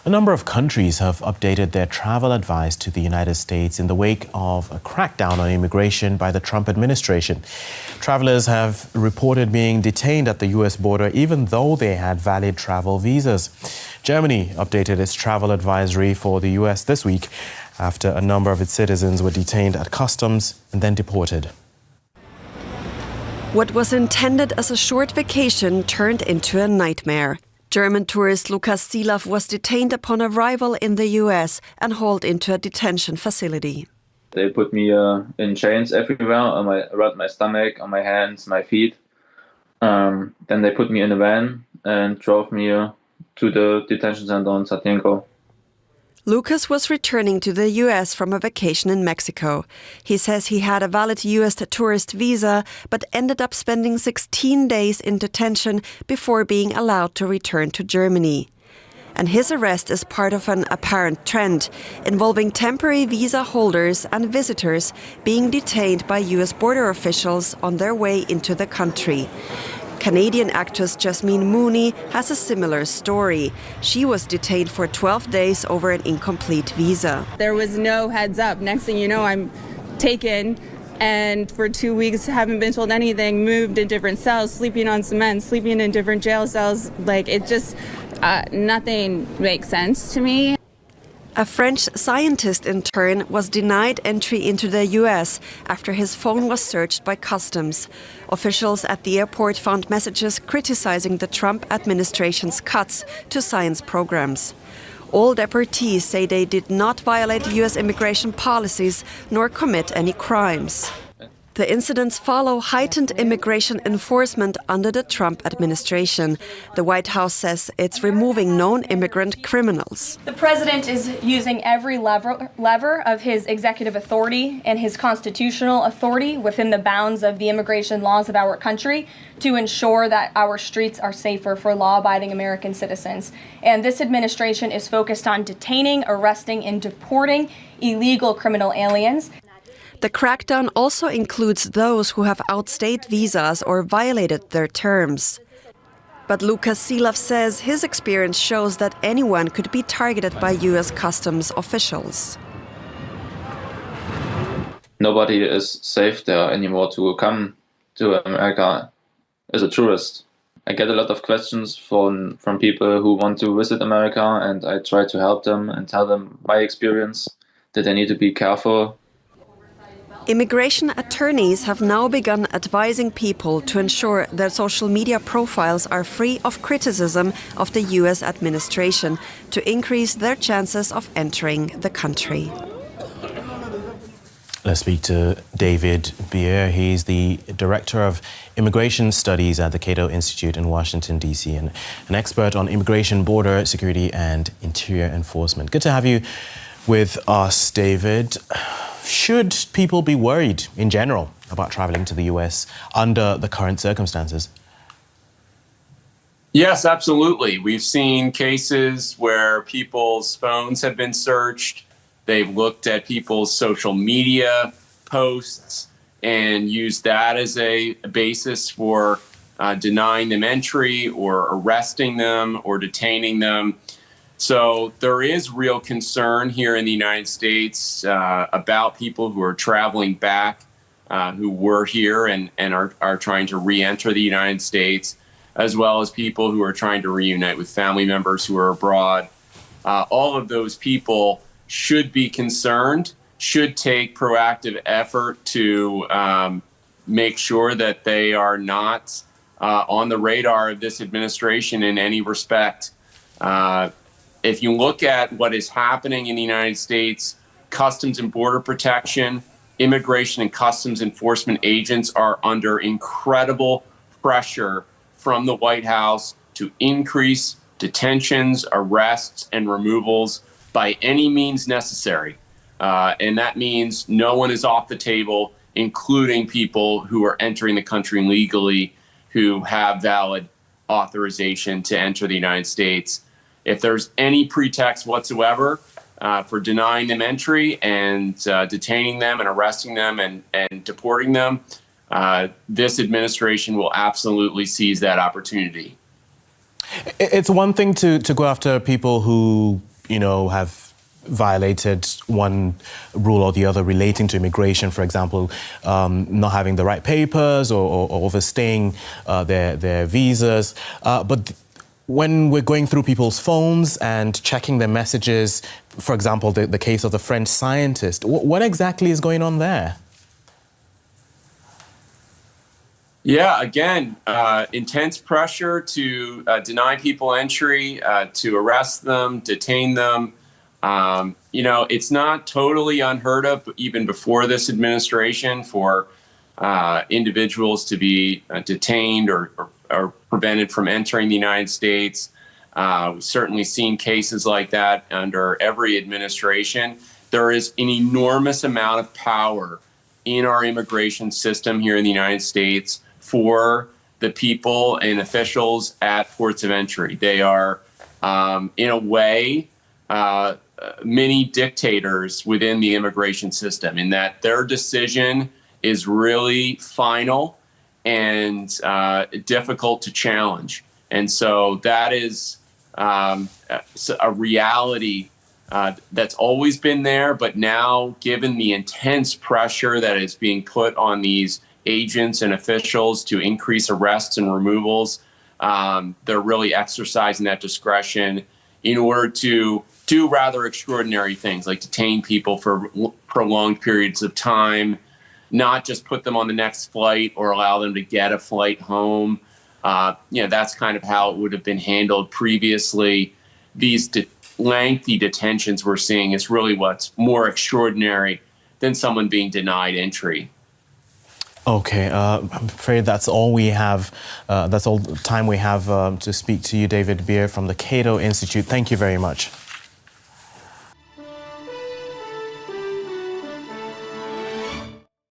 A number of countries have updated their travel advice to the United States in the wake of a crackdown on immigration by the Trump administration. Travelers have reported being detained at the U.S. border even though they had valid travel visas. Germany updated its travel advisory for the U.S. this week after a number of its citizens were detained at customs and then deported. What was intended as a short vacation turned into a nightmare. German tourist Lukas Silav was detained upon arrival in the US and hauled into a detention facility. They put me in chains everywhere, around my stomach, on my hands, my feet. Then they put me in a van and drove me to the detention center in Satinko. Lucas was returning to the US from a vacation in Mexico. He says he had a valid US tourist visa, but ended up spending 16 days in detention before being allowed to return to Germany. And his arrest is part of an apparent trend involving temporary visa holders and visitors being detained by US border officials on their way into the country. Canadian actress Jasmine Mooney has a similar story. She was detained for 12 days over an incomplete visa. There was no heads up. Next thing you know, I'm taken and for 2 weeks haven't been told anything, moved in different cells, sleeping on cement, sleeping in different jail cells. Like, it just, nothing makes sense to me. A French scientist, in turn, was denied entry into the US after his phone was searched by customs. Officials at the airport found messages criticizing the Trump administration's cuts to science programs. All deportees say they did not violate US immigration policies nor commit any crimes. The incidents follow heightened immigration enforcement under the Trump administration. The White House says it's removing known immigrant criminals. The president is using every lever of his executive authority and his constitutional authority within the bounds of the immigration laws of our country to ensure that our streets are safer for law-abiding American citizens. And this administration is focused on detaining, arresting, and deporting illegal criminal aliens. The crackdown also includes those who have outstayed visas or violated their terms. But Lukas Silav says his experience shows that anyone could be targeted by US customs officials. Nobody is safe there anymore to come to America as a tourist. I get a lot of questions from people who want to visit America, and I try to help them and tell them my experience, that they need to be careful. Immigration attorneys have now begun advising people to ensure their social media profiles are free of criticism of the US administration to increase their chances of entering the country. Let's speak to David Beer. He's the Director of Immigration Studies at the Cato Institute in Washington, D.C., and an expert on immigration, border security, and interior enforcement. Good to have you with us, David. Should people be worried in general about traveling to the US under the current circumstances? Yes, absolutely. We've seen cases where people's phones have been searched. They've looked at people's social media posts and used that as a basis for denying them entry or arresting them or detaining them. So there is real concern here in the United States about people who are traveling back, who were here and are trying to re-enter the United States, as well as people who are trying to reunite with family members who are abroad. All of those people should be concerned, should take proactive effort to make sure that they are not on the radar of this administration in any respect. If you look at what is happening in the United States, Customs and Border Protection, immigration and customs enforcement agents are under incredible pressure from the White House to increase detentions, arrests, and removals by any means necessary. And that means no one is off the table, including people who are entering the country legally, who have valid authorization to enter the United States. If there's any pretext whatsoever for denying them entry and detaining them and arresting them and deporting them, this administration will absolutely seize that opportunity. It's one thing to go after people who have violated one rule or the other relating to immigration, for example, not having the right papers or overstaying their visas. But when we're going through people's phones and checking their messages, for example, the case of the French scientist, what exactly is going on there? Yeah, again, intense pressure to deny people entry, to arrest them, detain them. It's not totally unheard of, even before this administration, for individuals to be detained or prevented from entering the United States. We've certainly seen cases like that under every administration. There is an enormous amount of power in our immigration system here in the United States for the people and officials at ports of entry. They are, in a way, many dictators within the immigration system, in that their decision is really final and difficult to challenge. And so that is a reality that's always been there, but now, given the intense pressure that is being put on these agents and officials to increase arrests and removals, they're really exercising that discretion in order to do rather extraordinary things, like detain people for prolonged periods of time, not just put them on the next flight or allow them to get a flight home. That's kind of how it would have been handled previously. These lengthy detentions we're seeing is really what's more extraordinary than someone being denied entry. Okay, I'm afraid that's all we have. That's all the time we have to speak to you, David Beer from the Cato Institute. Thank you very much.